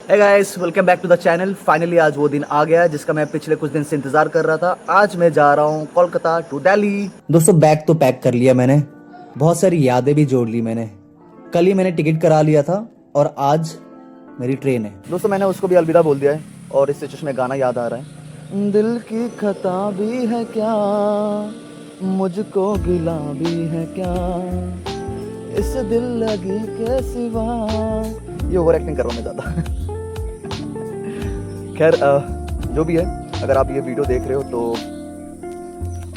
Hey guys, welcome back to the channel. Finally आज वो दिन आ गया जिसका मैं पिछले कुछ दिन से इंतजार कर रहा था। आज मैं जा रहा हूँ कोलकाता टू दिल्ली। दोस्तों बैग तो पैक कर लिया मैंने, बहुत सारी यादें भी जोड़ ली मैंने। कल ही मैंने टिकट करा लिया था और आज मेरी ट्रेन है। दोस्तों मैंने उसको भी अलविदा बोल दिया है और इस सिचुएशन में गाना याद आ रहा है। दिल की खता भी है क्या, मुझको गिला भी है क्या, इस दिल लगी के सिवा। ये ओवर एक्टिंग कर रहा हूँ मैं ज़्यादा। खैर जो भी है, अगर आप ये वीडियो देख रहे हो तो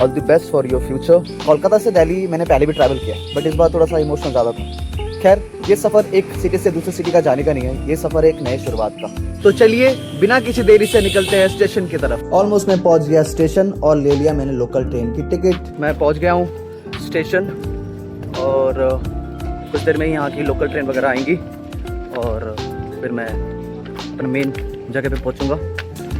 all the best for your future. Kolkata से दिल्ली मैंने पहले भी ट्रैवल किया, बट इस बार थोड़ा सा इमोशनल ज़्यादा था। खैर ये सफ़र एक सिटी से दूसरी सिटी का जाने का नहीं है, ये सफ़र एक नए शुरुआत का। तो चलिए बिना किसी देरी से निकलते हैं स्टेशन की तरफ। ऑलमोस्ट मैं पहुंच गया स्टेशन और ले लिया मैंने लोकल ट्रेन की टिकट। मैं पहुंच गया हूँ स्टेशन और कुछ देर में यहाँ की लोकल ट्रेन वगैरह आएंगी और फिर मैं अपने मेन जगह पे पहुँचूँगा।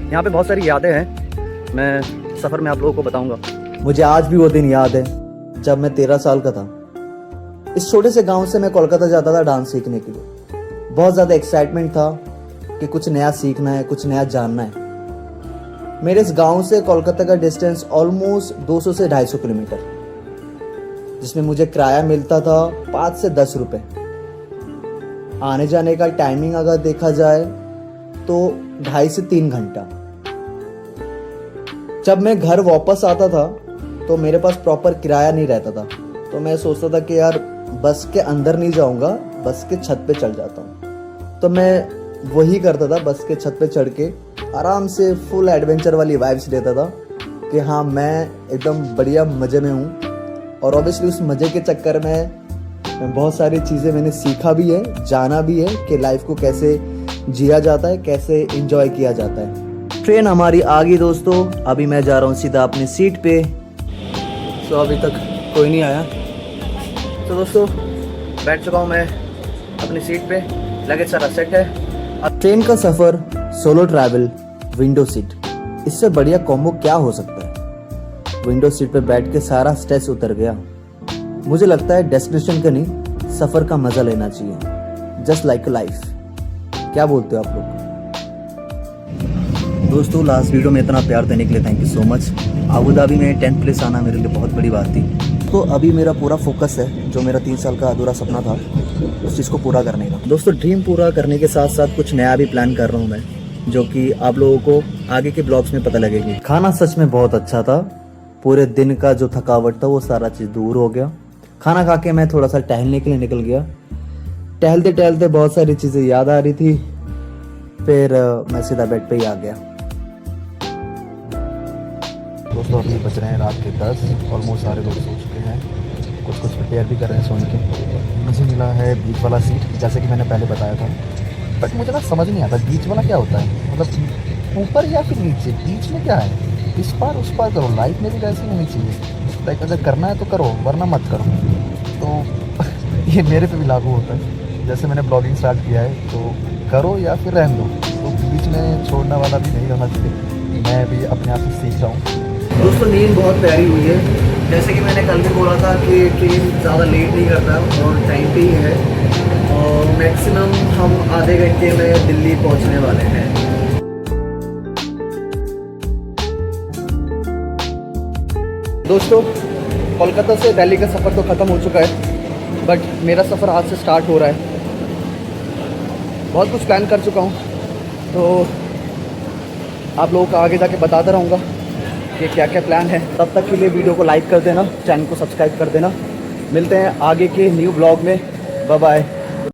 यहाँ पे बहुत सारी यादें हैं, मैं सफ़र में आप लोगों को बताऊँगा। मुझे आज भी वो दिन याद है जब मैं 13 साल का था। इस छोटे से गांव से मैं कोलकाता जाता था डांस सीखने के लिए। बहुत ज़्यादा एक्साइटमेंट था कि कुछ नया सीखना है, कुछ नया जानना है। मेरे इस गांव से कोलकाता का डिस्टेंस ऑलमोस्ट 200 से 250 किलोमीटर, जिसमें मुझे किराया मिलता था 5 से 10 रुपए। आने जाने का टाइमिंग अगर देखा जाए तो 2.5 से 3 घंटा। जब मैं घर वापस आता था तो मेरे पास प्रॉपर किराया नहीं रहता था, तो मैं सोचता था कि यार बस के अंदर नहीं जाऊंगा, बस के छत पे चढ़ जाता हूँ। तो मैं वही करता था, बस के छत पे चढ़ के आराम से फुल एडवेंचर वाली वाइब्स लेता था कि हाँ मैं एकदम बढ़िया मज़े में हूँ। और ऑब्वियसली उस मज़े के चक्कर में बहुत सारी चीज़ें मैंने सीखा भी है, जाना भी है कि लाइफ को कैसे जिया जाता है, कैसे एंजॉय किया जाता है। ट्रेन हमारी आ गई दोस्तों, अभी मैं जा रहा हूँ सीधा अपनी सीट पे। तो अभी तक कोई नहीं आया, तो दोस्तों बैठ चुका हूँ मैं अपनी सीट पे, लगेज सारा सेट है। अब ट्रेन का सफ़र, सोलो ट्रैवल, विंडो सीट, इससे बढ़िया कॉम्बो क्या हो सकता है। विंडो सीट पे बैठ के सारा स्ट्रेस उतर गया। मुझे लगता है डेस्टिनेशन का नहीं, सफ़र का मज़ा लेना चाहिए, जस्ट लाइक लाइफ। क्या बोलते हो आप लोग? दोस्तों लास्ट वीडियो में इतना प्यार देने के लिए thank you so much. Abu Dhabi में 10th प्लेस आना मेरे लिए बहुत बड़ी बात थी। तो अभी मेरा पूरा फोकस है, जो मेरा 3 साल का अधूरा सपना था उस चीज़ को पूरा करने का। दोस्तों ड्रीम पूरा करने के साथ साथ कुछ नया भी प्लान कर रहा हूँ मैं, जो कि आप लोगों को आगे के ब्लॉग्स में पता लगेगी। खाना सच में बहुत अच्छा था, पूरे दिन का जो थकावट था वो सारा चीज़ दूर हो गया। खाना खा के मैं थोड़ा सा टहलने के लिए निकल गया। टहलते टहलते बहुत सारी चीज़ें याद आ रही थी, फिर मैं सीधा बेड पे ही आ गया। दोस्तों अभी बज रहे हैं रात के 10, ऑलमोस्ट सारे लोग सो चुके हैं, कुछ प्रिपेयर भी कर रहे हैं सोने के। मुझे मिला है बीच वाला सीट, जैसे कि मैंने पहले बताया था, बट मुझे ना समझ नहीं आता बीच वाला क्या होता है, मतलब ऊपर या फिर नीचे, बीच में क्या है? इस पार उस पार करो, लाइफ में भी वैसी होनी चाहिए। लाइक अगर करना है तो करो, वरना मत करो। तो ये मेरे पे भी लागू होता है। जैसे मैंने ब्लॉगिंग स्टार्ट किया है तो करो या फिर रहने दो, तो बीच में छोड़ने वाला भी नहीं रहना चाहिए। मैं भी अपने आप से सीख रहा हूँ। दोस्तों नींद बहुत प्यारी हुई है, जैसे कि मैंने कल भी बोला था कि ट्रेन ज़्यादा लेट नहीं करता और टाइम पे ही है, और मैक्सिमम हम आधे घंटे में दिल्ली पहुंचने वाले हैं। दोस्तों कोलकाता से दिल्ली का सफ़र तो ख़त्म हो चुका है, बट मेरा सफ़र आज से स्टार्ट हो रहा है। बहुत कुछ प्लान कर चुका हूँ, तो आप लोगों को आगे जाके बताता रहूँगा कि क्या क्या प्लान है। तब तक के लिए वीडियो को लाइक कर देना, चैनल को सब्सक्राइब कर देना। मिलते हैं आगे के न्यू ब्लॉग में। Bye bye.